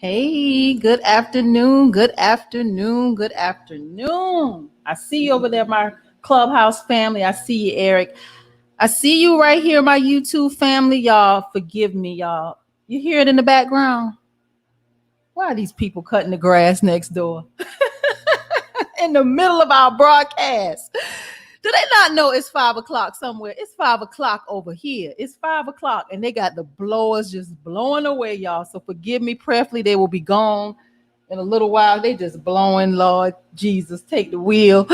Hey, good afternoon, good afternoon, good afternoon. I see you over there, my clubhouse family. I see you, Eric. I see you right here, my YouTube family. Y'all, forgive me, y'all. You hear it in the background? Why are these people cutting the grass next door in the middle of our broadcast? Do they not know it's 5 o'clock somewhere? It's 5 o'clock over here. It's 5 o'clock, and they got the blowers just blowing away, y'all. So forgive me prayerfully. They will be gone in a little while. They just blowing, Lord Jesus, take the wheel.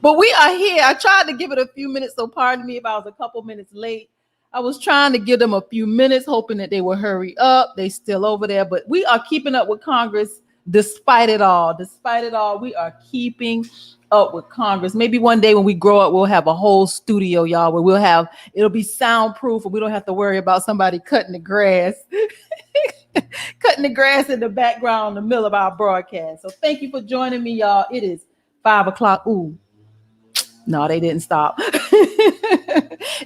But we are here. I tried to give it a few minutes, so pardon me if I was a couple minutes late. I was trying to give them a few minutes, hoping that they would hurry up. They still over there, but we are keeping up with Congress despite it all. Despite it all, we are keeping up with Congress. Maybe one day when we grow up, we'll have a whole studio, y'all, where it'll be soundproof and we don't have to worry about somebody cutting the grass. Cutting the grass in the background in the middle of our broadcast. So thank you for joining me, y'all. It is 5 o'clock. Ooh, no, they didn't stop.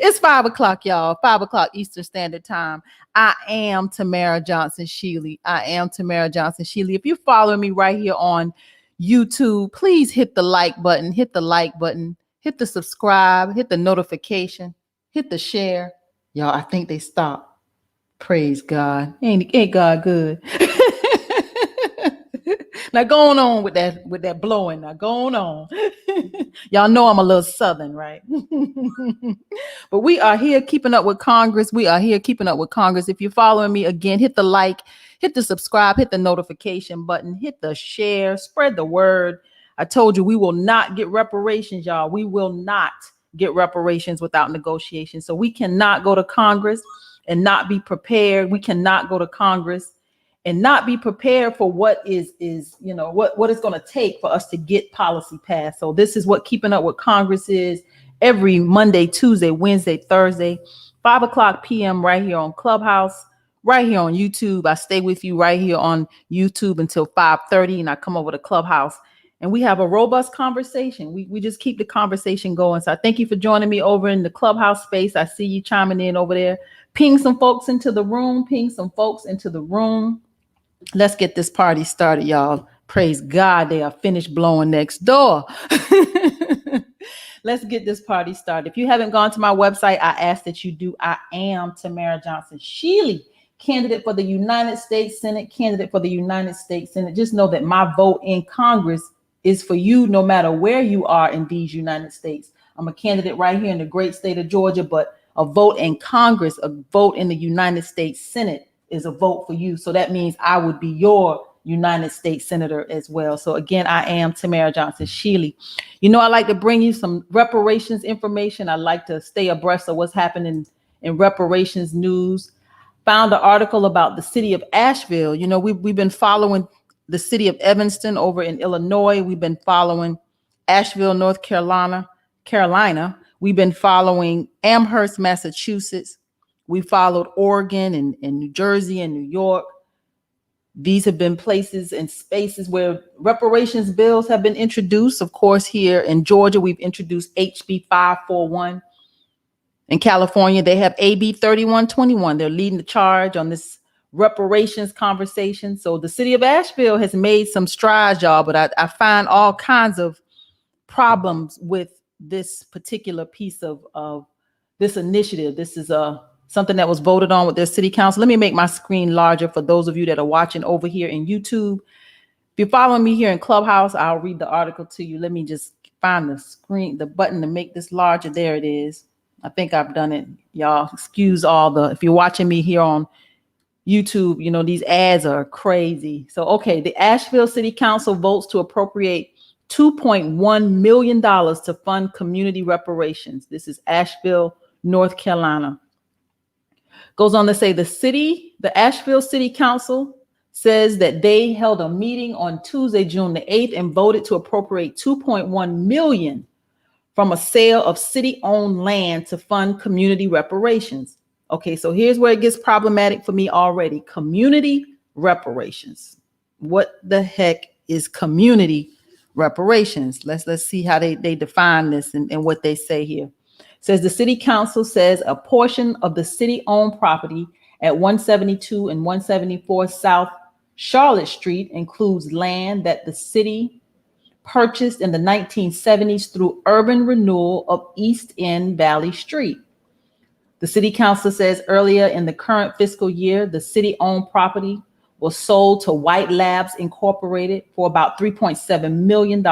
It's 5 o'clock, y'all. 5 o'clock Eastern Standard Time. I am Tamara Johnson Shealy. If you're following me right here on YouTube, please hit the like button, hit the subscribe, hit the notification, hit the share. Y'all, I think they stopped. Praise God. Ain't God good? Now going on with that blowing. Now going on. Y'all know I'm a little Southern, right? But we are here keeping up with Congress. If you're following me, again, hit the like, hit the subscribe, hit the notification button, hit the share, spread the word. I told you we will not get reparations, y'all. We will not get reparations without negotiation. So we cannot go to Congress and not be prepared. We cannot go to Congress and not be prepared for what is what it's going to take for us to get policy passed. So this is what keeping up with Congress is every Monday, Tuesday, Wednesday, Thursday, 5 o'clock p.m. right here on Clubhouse, right here on YouTube. I stay with you right here on YouTube until 5:30, and I come over to Clubhouse and we have a robust conversation. We just keep the conversation going. So I thank you for joining me over in the Clubhouse space. I see you chiming in over there. Ping some folks into the room. Let's get this party started, y'all. Praise God, they are finished blowing next door. Let's get this party started. If you haven't gone to my website, I ask that you do. I am Tamara Johnson Shealy, candidate for the United States Senate, Just know that my vote in Congress is for you no matter where you are in these United States. I'm a candidate right here in the great state of Georgia, but a vote in Congress, a vote in the United States Senate is a vote for you. So that means I would be your United States Senator as well. So again, I am Tamara Johnson Shealy. You know, I like to bring you some reparations information. I like to stay abreast of what's happening in reparations news. Found an article about the city of Asheville. You know, we've been following the city of Evanston over in Illinois. We've been following Asheville, North Carolina. We've been following Amherst, Massachusetts. We followed Oregon and New Jersey and New York. These have been places and spaces where reparations bills have been introduced. Of course, here in Georgia, we've introduced HB 541. In California, they have AB 3121. They're leading the charge on this reparations conversation. So the city of Asheville has made some strides, y'all, but I find all kinds of problems with this particular piece of this initiative. This is something that was voted on with their city council. Let me make my screen larger for those of you that are watching over here in YouTube. If you're following me here in Clubhouse, I'll read the article to you. Let me just find the button to make this larger. There it is. I think I've done it. Y'all excuse if you're watching me here on YouTube, you know, these ads are crazy. So, okay, the Asheville City Council votes to appropriate $2.1 million to fund community reparations. This is Asheville, North Carolina. Goes on to say the Asheville City Council says that they held a meeting on Tuesday, June the 8th, and voted to appropriate $2.1 million from a sale of city-owned land to fund community reparations. Okay, so here's where it gets problematic for me already. Community reparations. What the heck is community reparations? Let's see how they define this and what they say here. Says the city council says a portion of the city-owned property at 172 and 174 South Charlotte Street includes land that the city purchased in the 1970s through urban renewal of East End Valley Street. The city council says earlier in the current fiscal year, the city-owned property was sold to White Labs Incorporated for about $3.7 million.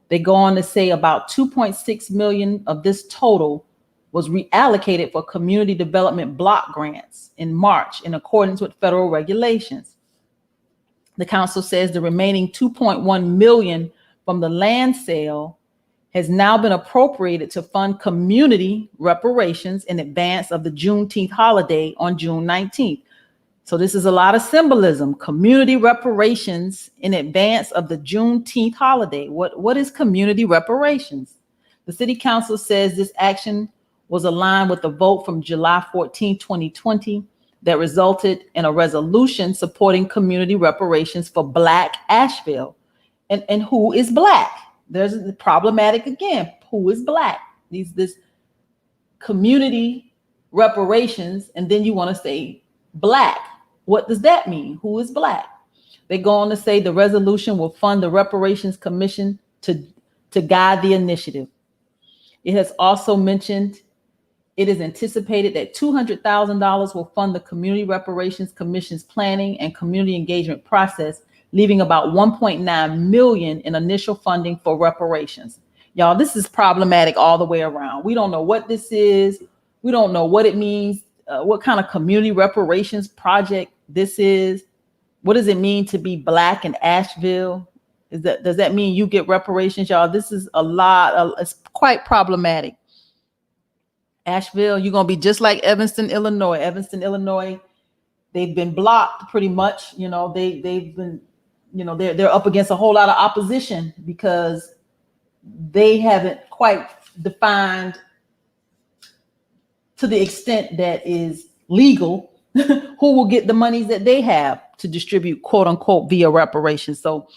They go on to say about $2.6 million of this total was reallocated for community development block grants in March in accordance with federal regulations. The council says the remaining $2.1 million from the land sale has now been appropriated to fund community reparations in advance of the Juneteenth holiday on June 19th. So this is a lot of symbolism. Community reparations in advance of the Juneteenth holiday. What is community reparations? The city council says this action was aligned with the vote from July 14, 2020, that resulted in a resolution supporting community reparations for Black Asheville. And who is Black? There's the problematic again. Who is Black? This community reparations, and then you want to say Black. What does that mean? Who is Black? They go on to say the resolution will fund the Reparations Commission to guide the initiative. It has also mentioned it is anticipated that $200,000 will fund the Community Reparations Commission's planning and community engagement process, leaving about $1.9 million in initial funding for reparations. Y'all, this is problematic all the way around. We don't know what this is. We don't know what it means, what kind of community reparations project this is. What does it mean to be Black in Asheville? Does that mean you get reparations, y'all? This is it's quite problematic. Asheville, you're going to be just like Evanston, Illinois. Evanston, Illinois, they've been blocked pretty much. They've been, they're up against a whole lot of opposition because they haven't quite defined to the extent that is legal who will get the monies that they have to distribute, quote unquote, via reparations. So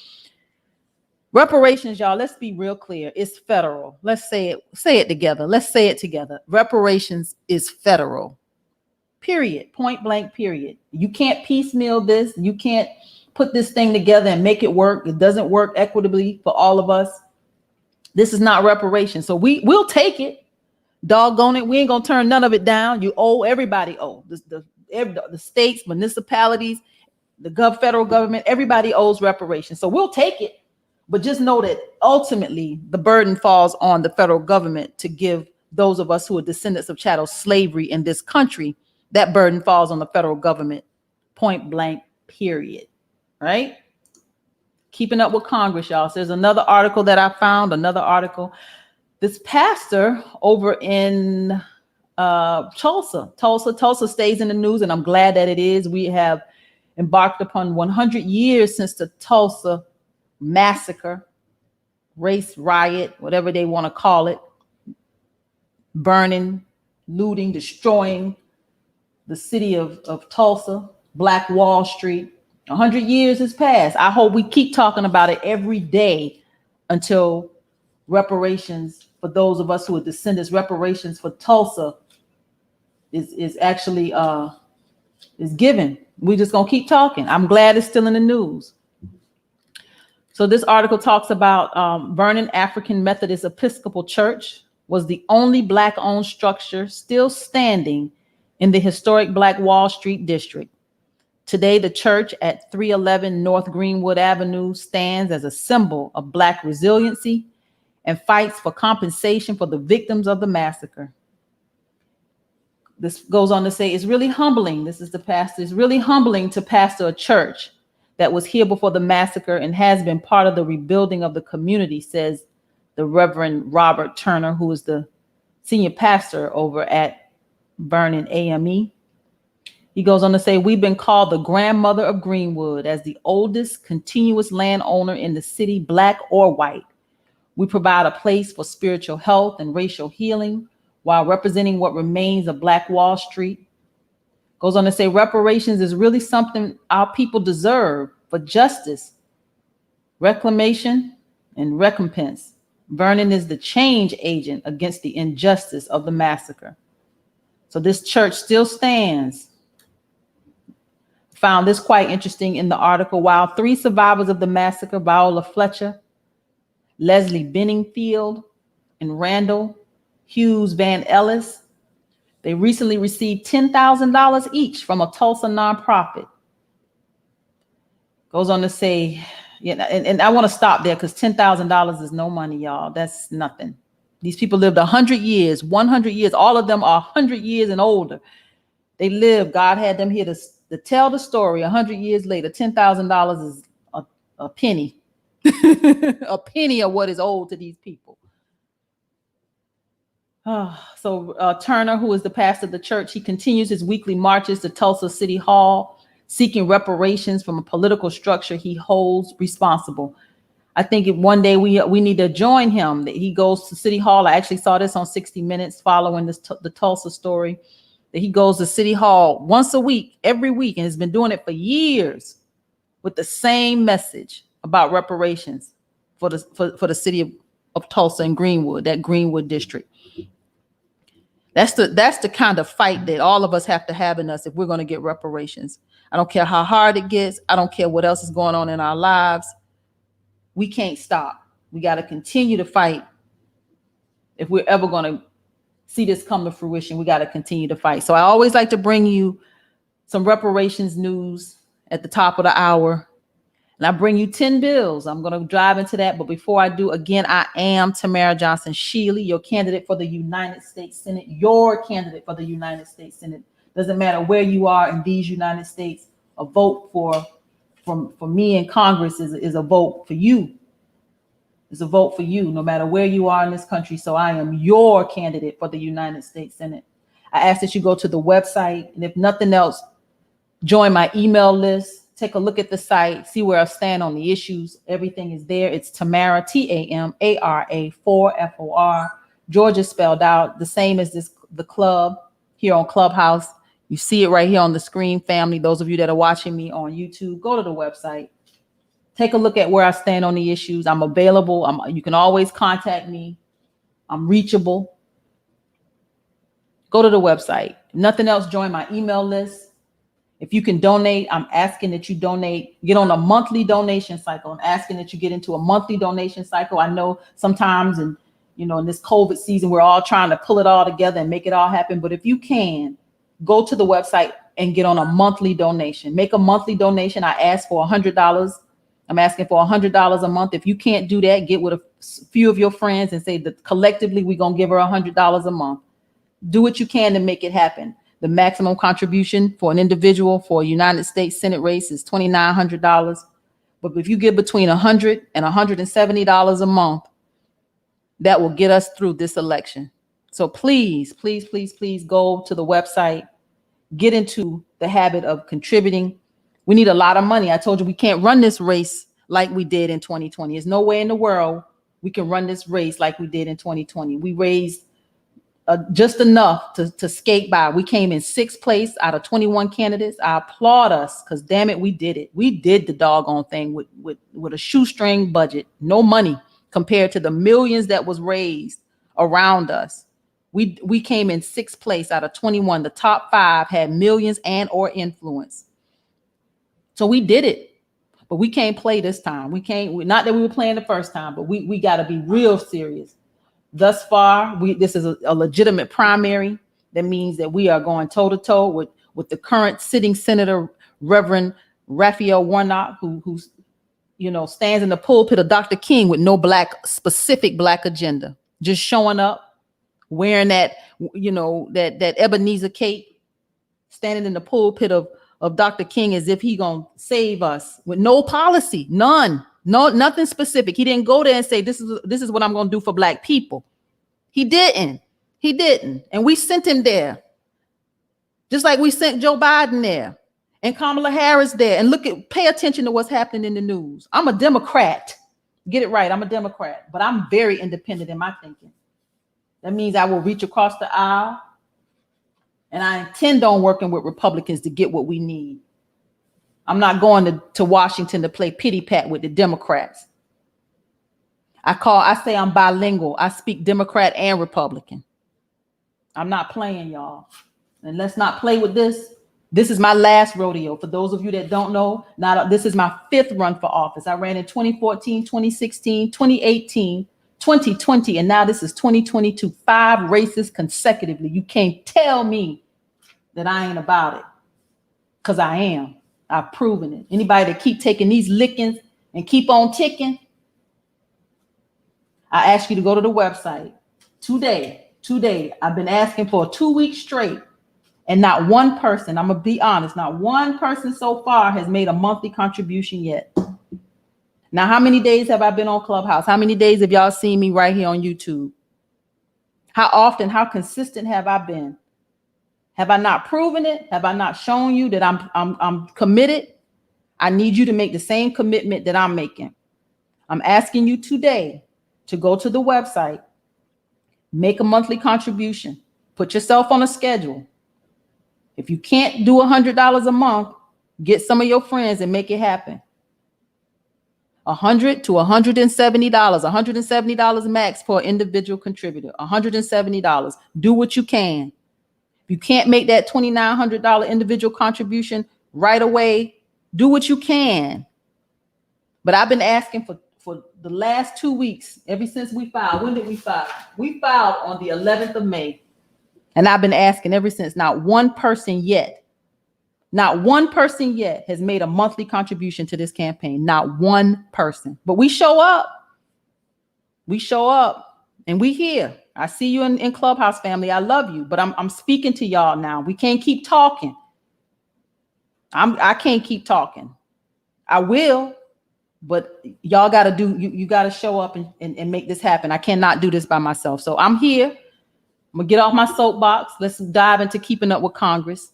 reparations, y'all, let's be real clear. It's federal. Let's say it together. Let's say it together. Reparations is federal. Period. Point blank, period. You can't piecemeal this. You can't put this thing together and make it work. It doesn't work equitably for all of us. This is not reparations. So we'll take it. Doggone it. We ain't going to turn none of it down. You owe, everybody owe. The states, municipalities, the federal government, everybody owes reparations. So we'll take it. But just know that ultimately the burden falls on the federal government to give those of us who are descendants of chattel slavery in this country. That burden falls on the federal government, point blank, period. Right? Keeping up with Congress, y'all. So there's another article that I found, This pastor over in Tulsa stays in the news, and I'm glad that it is. We have embarked upon 100 years since the Tulsa massacre, race riot, whatever they want to call it, burning, looting, destroying the city of Tulsa, Black Wall Street. 100 years has passed. I hope we keep talking about it every day until reparations for those of us who are descendants, reparations for Tulsa is actually is given. We just gonna keep talking. I'm glad it's still in the news. So this article talks about Vernon African Methodist Episcopal Church was the only Black-owned structure still standing in the historic Black Wall Street district. Today, the church at 311 North Greenwood Avenue stands as a symbol of Black resiliency and fights for compensation for the victims of the massacre. This goes on to say, it's really humbling. This is the pastor. It's really humbling to pastor a church that was here before the massacre and has been part of the rebuilding of the community, says the Reverend Robert Turner, who is the senior pastor over at Vernon AME. He goes on to say, we've been called the grandmother of Greenwood as the oldest continuous landowner in the city, Black or white. We provide a place for spiritual health and racial healing while representing what remains of Black Wall Street. Goes on to say reparations is really something our people deserve for justice, reclamation, and recompense. Vernon is the change agent against the injustice of the massacre. So this church still stands Found this quite interesting in the article. While 3 survivors of the massacre, Viola Fletcher, Leslie Benningfield, and Randall Hughes Van Ellis, they recently received $10,000 each from a Tulsa nonprofit. Goes on to say, and I want to stop there because $10,000 is no money, y'all. That's nothing. These people lived 100 years, 100 years. All of them are 100 years and older. They lived. God had them here to tell the story 100 years later. $10,000 is a penny, a penny of what is owed to these people. So Turner, who is the pastor of the church, he continues his weekly marches to Tulsa City Hall, seeking reparations from a political structure he holds responsible. I think one day we need to join him. That he goes to City Hall. I actually saw this on 60 Minutes following the Tulsa story. That he goes to City Hall once a week, every week, and has been doing it for years with the same message about reparations for the city of Tulsa and Greenwood, that Greenwood district. That's the kind of fight that all of us have to have in us if we're going to get reparations. I don't care how hard it gets. I don't care what else is going on in our lives. We can't stop. We got to continue to fight. If we're ever going to see this come to fruition, we got to continue to fight. So I always like to bring you some reparations news at the top of the hour. And I bring you 10 bills. I'm going to dive into that. But before I do, again, I am Tamara Johnson Shealy, your candidate for the United States Senate, your candidate for the United States Senate. Doesn't matter where you are in these United States, a vote for me in Congress is a vote for you. It's a vote for you, no matter where you are in this country. So I am your candidate for the United States Senate. I ask that you go to the website, and if nothing else, join my email list. Take a look at the site, see where I stand on the issues. Everything is there. It's Tamara, Tamara, 4 FOR. Georgia spelled out the same as the club here on Clubhouse. You see it right here on the screen, family. Those of you that are watching me on YouTube, go to the website. Take a look at where I stand on the issues. I'm available. You can always contact me. I'm reachable. Go to the website. Nothing else, join my email list. If you can donate, I'm asking that you donate, get on a monthly donation cycle. I'm asking that you get into a monthly donation cycle. I know sometimes in this COVID season, we're all trying to pull it all together and make it all happen. But if you can, go to the website and get on a monthly donation. Make a monthly donation. I ask for $100. I'm asking for $100 a month. If you can't do that, get with a few of your friends and say that collectively we're going to give her $100 a month. Do what you can to make it happen. The maximum contribution for an individual for a United States Senate race is $2,900. But if you give between $100 and $170 a month, that will get us through this election. So please, please, please, please go to the website, get into the habit of contributing. We need a lot of money. I told you we can't run this race like we did in 2020. There's no way in the world we can run this race like we did in 2020. We raised just enough to skate by. We came in 6th place out of 21 candidates. I applaud us because damn it, we did it. We did the doggone thing with a shoestring budget, no money compared to the millions that was raised around us. We came in 6th place out of 21. The top 5 had millions and or influence. So we did it, but we can't play this time. Not that we were playing the first time, but we got to be real serious. Thus far, this is a legitimate primary. That means that we are going toe to toe with the current sitting Senator Reverend Raphael Warnock, who stands in the pulpit of Dr. King with no specific black agenda, just showing up, wearing that Ebenezer cape, standing in the pulpit of Dr. King as if he gonna save us with no policy, none. No, nothing specific. He didn't go there and say, this is what I'm going to do for black people. He didn't. And we sent him there. Just like we sent Joe Biden there and Kamala Harris there. And pay attention to what's happening in the news. I'm a Democrat. Get it right. I'm a Democrat, but I'm very independent in my thinking. That means I will reach across the aisle, and I intend on working with Republicans to get what we need. I'm not going to Washington to play pity pat with the Democrats. I say I'm bilingual. I speak Democrat and Republican. I'm not playing, y'all. And let's not play with this. This is my last rodeo. For those of you that don't know, now this is my 5th run for office. I ran in 2014, 2016, 2018, 2020, and now this is 2022. 5 races consecutively. You can't tell me that I ain't about it, because I am. I've proven it. Anybody that keep taking these lickings and keep on ticking, I ask you to go to the website today. I've been asking for 2 weeks straight, and not one person, I'm gonna be honest, not one person so far has made a monthly contribution yet. Now, how many days have I been on Clubhouse? How many days have y'all seen me right here on YouTube? How often, how consistent have I been? Have I not proven it? Have I not shown you that I'm committed? I need you to make the same commitment that I'm making. I'm asking you today to go to the website, make a monthly contribution, put yourself on a schedule. If you can't do $100 a month, get some of your friends and make it happen. $100 to $170, $170 max for an individual contributor, $170. Do what you can. If you can't make that $2,900 individual contribution right away, do what you can. But I've been asking for the last 2 weeks, ever since we filed. When did we file? We filed on the 11th of May. And I've been asking ever since. Not one person yet has made a monthly contribution to this campaign. Not one person. But we show up. We show up and we here. I see you in Clubhouse, family. I love you, but I'm speaking to y'all now. We can't keep talking. I can't keep talking. I will, but y'all got to do, you got to show up and make this happen. I cannot do this by myself. So I'm here. I'm gonna get off my soapbox. Let's dive into keeping up with Congress.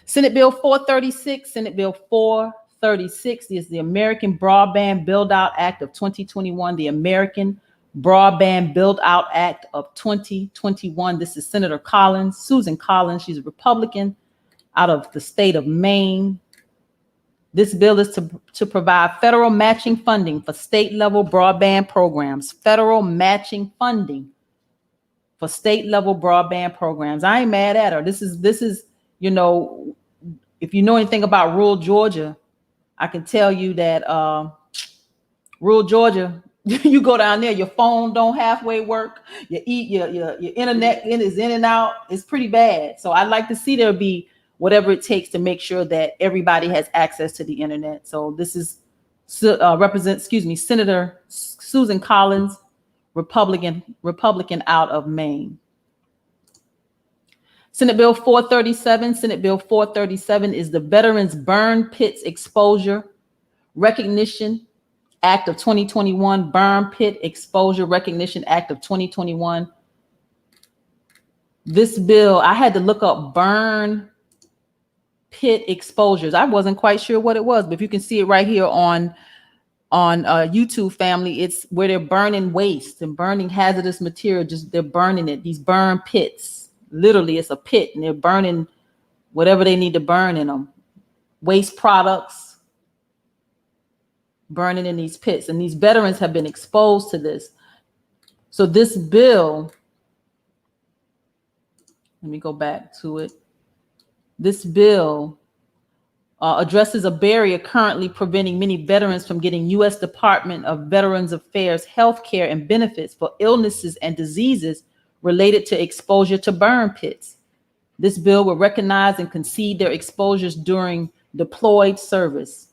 Senate Bill 436. Senate Bill 436 is the American Broadband Build-Out Act of 2021. The American Broadband Build-Out Act of 2021. This is Senator Collins, Susan Collins. She's a Republican out of the state of Maine. This bill is to provide federal matching funding for state-level broadband programs. Federal matching funding for state-level broadband programs. I ain't mad at her. This is, you know, if you know anything about rural Georgia, I can tell you that rural Georgia, you go down there, your phone don't halfway work. Your internet is in and out. It's pretty bad. So I'd like to see there be whatever it takes to make sure that everybody has access to the internet. So this is Senator Susan Collins, Republican out of Maine. Senate Bill 437. Senate Bill 437 is the Veterans Burn Pits Exposure Recognition Act of 2021. Burn Pit Exposure Recognition Act of 2021. This bill, I had to look up burn pit exposures. I wasn't quite sure what it was, but if you can see it right here on YouTube, family, it's where they're burning waste and burning hazardous material. Just they're burning it. These burn pits, literally, it's a pit, and they're burning whatever they need to burn in them. Waste products, burning in these pits, and these veterans have been exposed to this. So this bill, let me go back to it. This bill addresses a barrier currently preventing many veterans from getting U.S. Department of Veterans Affairs health care and benefits for illnesses and diseases related to exposure to burn pits. This bill will recognize and concede their exposures during deployed service.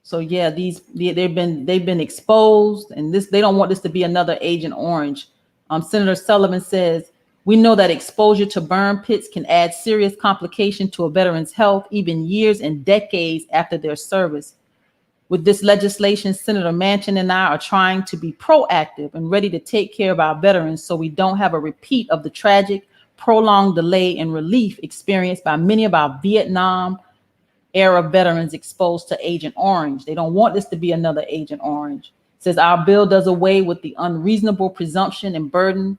So yeah, they've been exposed, and they don't want this to be another Agent Orange. Senator Sullivan says, we know that exposure to burn pits can add serious complications to a veteran's health, even years and decades after their service. With this legislation, Senator Manchin and I are trying to be proactive and ready to take care of our veterans so we don't have a repeat of the tragic, prolonged delay in relief experienced by many of our Vietnam era veterans exposed to Agent Orange. They don't want this to be another Agent Orange. It says our bill does away with the unreasonable presumption and burden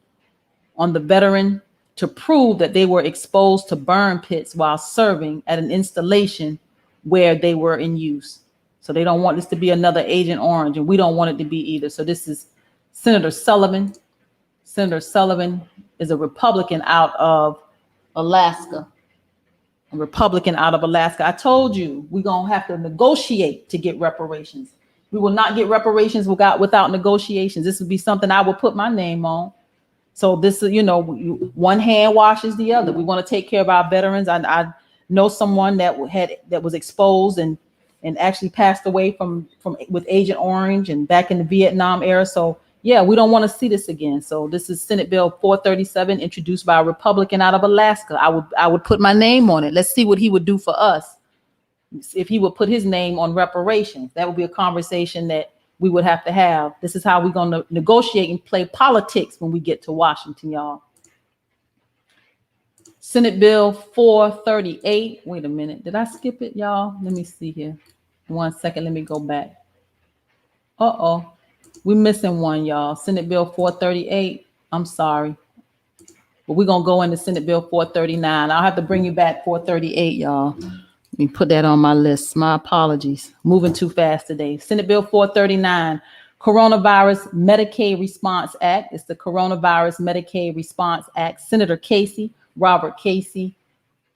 on the veteran to prove that they were exposed to burn pits while serving at an installation where they were in use. So they don't want this to be another Agent Orange, and we don't want it to be either. So this is Senator Sullivan. Senator Sullivan is a Republican out of Alaska. a Republican out of Alaska. I told you we're going to have to negotiate to get reparations. We will not get reparations without negotiations. This would be something I would put my name on. So this is, one hand washes the other. We want to take care of our veterans. I know someone that was exposed and actually passed away from with Agent Orange and back in the Vietnam era. So yeah, we don't want to see this again. So this is Senate Bill 437, introduced by a Republican out of Alaska. I would put my name on it. Let's see what he would do for us if he would put his name on reparations. That would be a conversation that we would have to have. This is how we're going to negotiate and play politics when we get to Washington, y'all. Senate Bill 438. Wait a minute. Did I skip it, y'all? Let me see here. 1 second. Let me go back. Uh-oh. We're missing one, y'all. Senate Bill 438. I'm sorry. But we're going to go into Senate Bill 439. I'll have to bring you back 438, y'all. Let me put that on my list. My apologies. Moving too fast today. Senate Bill 439, Coronavirus Medicaid Response Act. It's the Coronavirus Medicaid Response Act. Senator Casey, Robert Casey,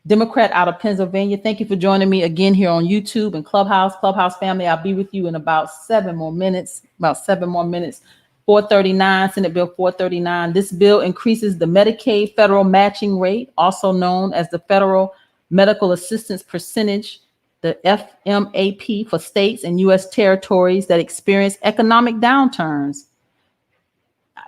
Democrat out of Pennsylvania. Thank you for joining me again here on YouTube and Clubhouse. Clubhouse family, I'll be with you in about 7 more minutes. 439, Senate Bill 439. This bill increases the Medicaid federal matching rate, also known as the Federal Medical Assistance Percentage, the FMAP, for states and U.S. territories that experience economic downturns.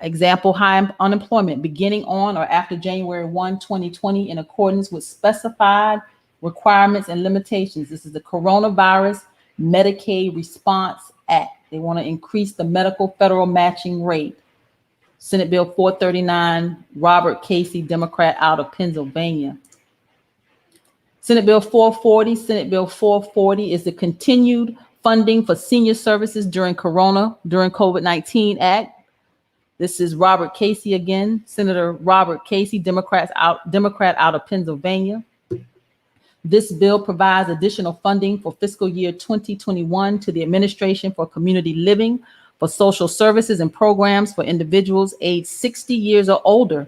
Example, high unemployment beginning on or after January 1, 2020, in accordance with specified requirements and limitations. This is the Coronavirus Medicaid Response Act. They want to increase the medical federal matching rate. Senate Bill 439, Robert Casey, Democrat out of Pennsylvania. Senate Bill 440. Senate Bill 440 is the Continued Funding for Senior Services during COVID-19 Act. This is Robert Casey again, Senator Robert Casey, Democrat out of Pennsylvania. This bill provides additional funding for fiscal year 2021 to the Administration for Community Living for social services and programs for individuals aged 60 years or older,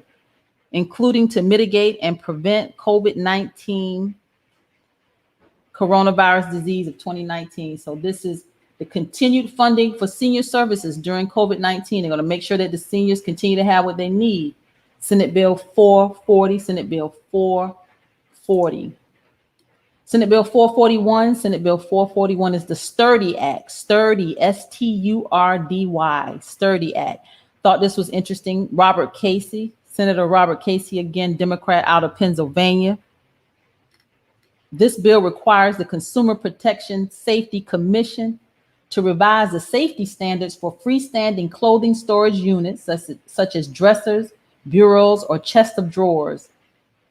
including to mitigate and prevent COVID-19 coronavirus disease of 2019. So this is the continued funding for senior services during COVID-19. They're going to make sure that the seniors continue to have what they need. Senate Bill 440, Senate Bill 440. Senate Bill 441, Senate Bill 441 is the Sturdy Act, Sturdy, S-T-U-R-D-Y, Sturdy Act. Thought this was interesting. Robert Casey, Senator Robert Casey, again, Democrat out of Pennsylvania. This bill requires the Consumer Protection Safety Commission to revise the safety standards for freestanding clothing storage units, such as dressers, bureaus, or chest of drawers.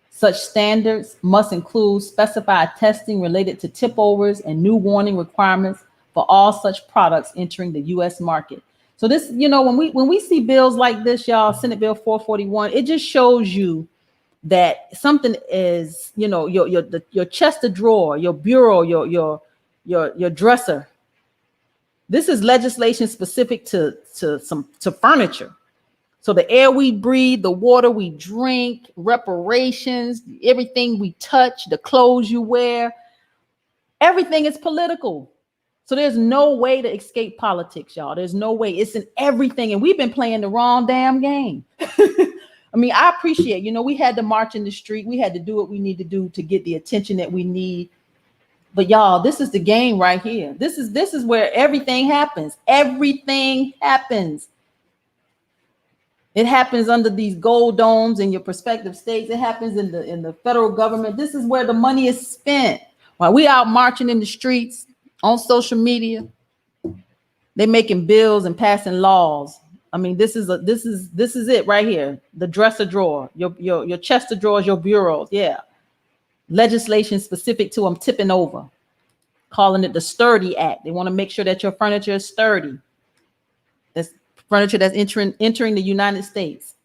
Such standards must include specified testing related to tip overs and new warning requirements for all such products entering the U.S. market. So this, when we see bills like this, y'all, Senate Bill 441, it just shows you that something is, your chest of drawer, your bureau, your dresser. This is legislation specific to furniture. So the air we breathe, the water we drink, reparations, everything we touch, the clothes you wear, everything is political. So there's no way to escape politics, y'all. There's no way. It's in everything. And we've been playing the wrong damn game. I mean, I appreciate, we had to march in the street. We had to do what we need to do to get the attention that we need. But y'all, this is the game right here. This is where everything happens. Everything happens. It happens under these gold domes in your prospective states. It happens in the federal government. This is where the money is spent. While we out marching in the streets, on social media, they're making bills and passing laws. I mean, this is it right here. The dresser drawer, your chest of drawers, your bureaus. Yeah. Legislation specific to them tipping over, calling it the Sturdy Act. They want to make sure that your furniture is sturdy. That's furniture that's entering the United States.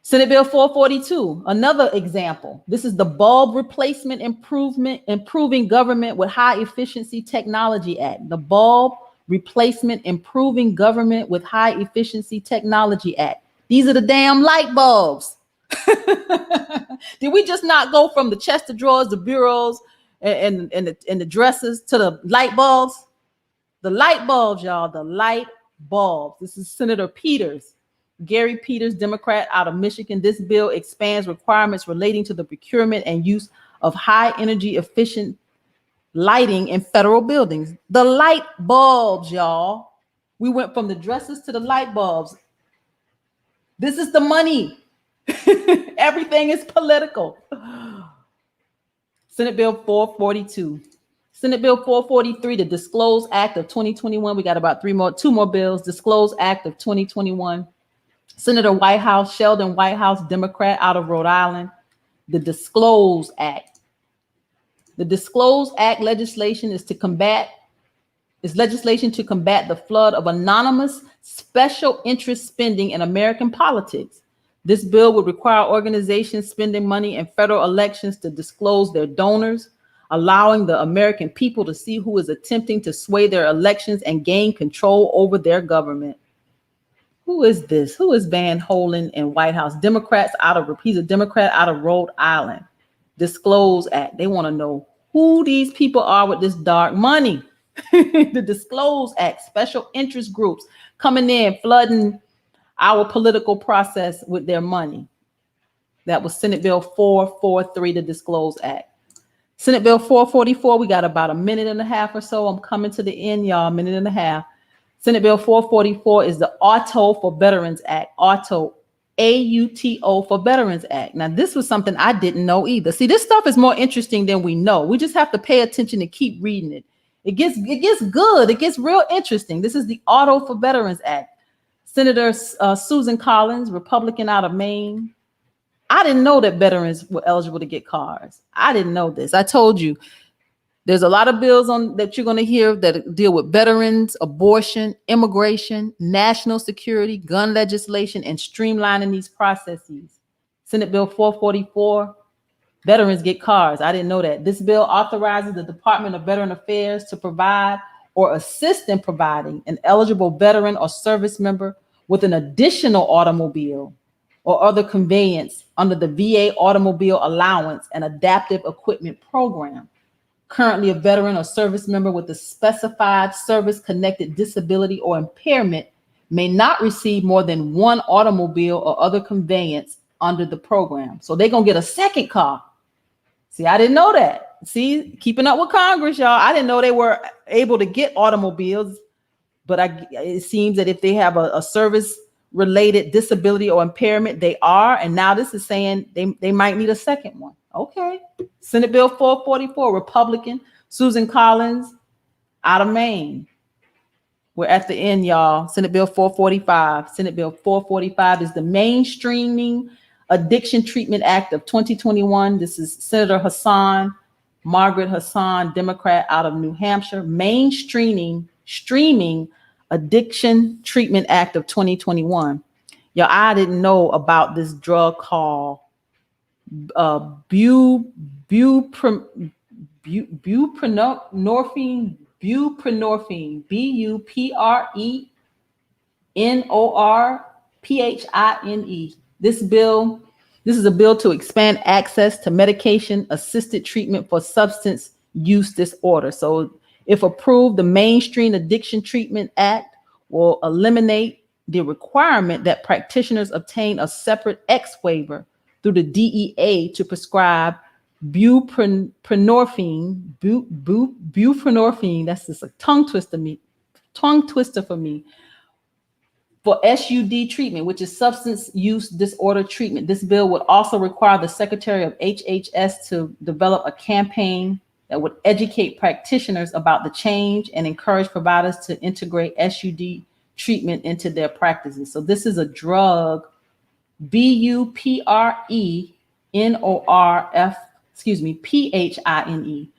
Senate Bill 442, another example. This is the Bulb Replacement Improving Government with High Efficiency Technology Act. The Bulb Replacement Improving Government with High Efficiency Technology Act. These are the damn light bulbs. Did we just not go from the chest of drawers, the bureaus, and the dressers to the light bulbs? The light bulbs, y'all, the light bulbs. This is Senator Peters, Gary Peters, Democrat out of Michigan. This bill expands requirements relating to the procurement and use of high energy efficient lighting in federal buildings. The light bulbs, y'all. We went from the dressers to the light bulbs. This is the money. Everything is political. Senate Bill 442. Senate Bill 443, the Disclose Act of 2021. We got about two more bills. Disclose Act of 2021. Senator Whitehouse, Sheldon Whitehouse, Democrat out of Rhode Island. The Disclose Act. The Disclose Act legislation is legislation to combat the flood of anonymous special interest spending in American politics. This bill would require organizations spending money in federal elections to disclose their donors, allowing the American people to see who is attempting to sway their elections and gain control over their government. Who is this? Who is Van Hollen in White House? He's a Democrat out of Rhode Island. Disclose Act. They want to know who these people are with this dark money. The Disclose Act, special interest groups coming in, flooding our political process with their money. That was Senate Bill 443, the Disclose Act. Senate Bill 444, we got about a minute and a half or so. I'm coming to the end, y'all, minute and a half. Senate Bill 444 is the Auto for Veterans Act. Auto, AUTO for Veterans Act. Now, this was something I didn't know either. See, this stuff is more interesting than we know. We just have to pay attention and keep reading it. It gets good. It gets real interesting. This is the Auto for Veterans Act. Senator Susan Collins, Republican out of Maine. I didn't know that veterans were eligible to get cars. I didn't know this. I told you there's a lot of bills that you're going to hear that deal with veterans, abortion, immigration, national security, gun legislation, and streamlining these processes. Senate Bill 444, veterans get cars. I didn't know that. This bill authorizes the Department of Veteran Affairs to provide or assist in providing an eligible veteran or service member with an additional automobile or other conveyance under the VA Automobile Allowance and Adaptive Equipment Program. Currently, a veteran or service member with a specified service-connected disability or impairment may not receive more than one automobile or other conveyance under the program. So they're going to get a second car. See, I didn't know that. See, keeping up with Congress, y'all. I didn't know they were able to get automobiles, but it seems that if they have a service-related disability or impairment, they are. And now this is saying they might need a second one. Okay. Senate Bill 444, Republican, Susan Collins out of Maine. We're at the end, y'all. Senate Bill 445. Senate Bill 445 is the Mainstreaming Addiction Treatment Act of 2021. This is Senator Margaret Hassan, Democrat out of New Hampshire. Mainstreaming Addiction Treatment Act of 2021. Y'all, I didn't know about this drug called buprenorphine, buprenorphine. This is a bill to expand access to medication-assisted treatment for substance use disorder. So if approved, the Mainstream Addiction Treatment Act will eliminate the requirement that practitioners obtain a separate X waiver through the DEA to prescribe buprenorphine. That's just a tongue twister for me. For SUD treatment, which is substance use disorder treatment. This bill would also require the Secretary of HHS to develop a campaign that would educate practitioners about the change and encourage providers to integrate SUD treatment into their practices. So this is a drug, buprenorphine, phine.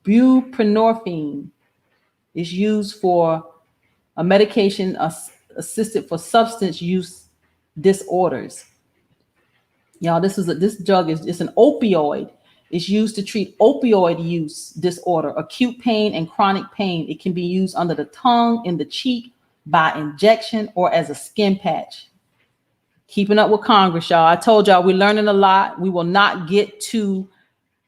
Buprenorphine is used for a medication assisted for substance use disorders. Y'all, this drug is an opioid. It's used to treat opioid use disorder, acute pain and chronic pain. It can be used under the tongue, in the cheek, by injection, or as a skin patch. Keeping up with Congress, y'all. I told y'all we're learning a lot. We will not get to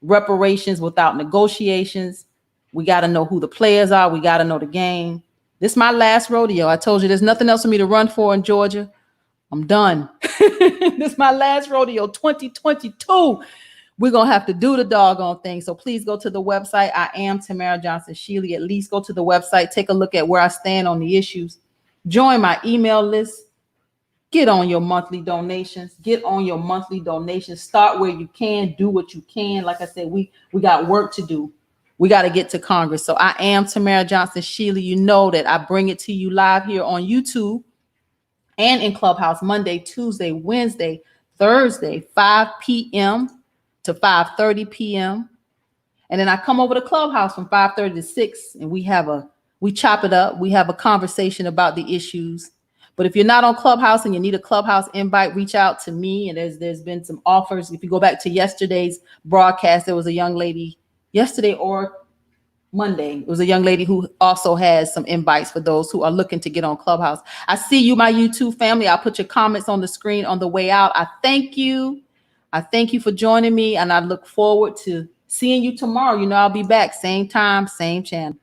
reparations without negotiations. We got to know who the players are. We got to know the game. This is my last rodeo. I told you there's nothing else for me to run for in Georgia. I'm done. This is my last rodeo, 2022. We're going to have to do the doggone thing. So please go to the website. I am Tamara Johnson Shealy. At least go to the website. Take a look at where I stand on the issues. Join my email list. Get on your monthly donations. Get on your monthly donations. Start where you can. Do what you can. Like I said, we got work to do. We got to get to Congress. So I am Tamara Johnson Shealy. You know that I bring it to you live here on YouTube and in Clubhouse Monday, Tuesday, Wednesday, Thursday, 5 p.m. to 5:30 p.m. And then I come over to Clubhouse from 5:30 to 6, and we chop it up. We have a conversation about the issues. But if you're not on Clubhouse and you need a Clubhouse invite, reach out to me. And there's been some offers. If you go back to yesterday's broadcast, there was a young lady yesterday or Monday. It was a young lady who also has some invites for those who are looking to get on Clubhouse. I see you, my YouTube family. I'll put your comments on the screen on the way out. I thank you. I thank you for joining me, and I look forward to seeing you tomorrow. You know, I'll be back, same time, same channel.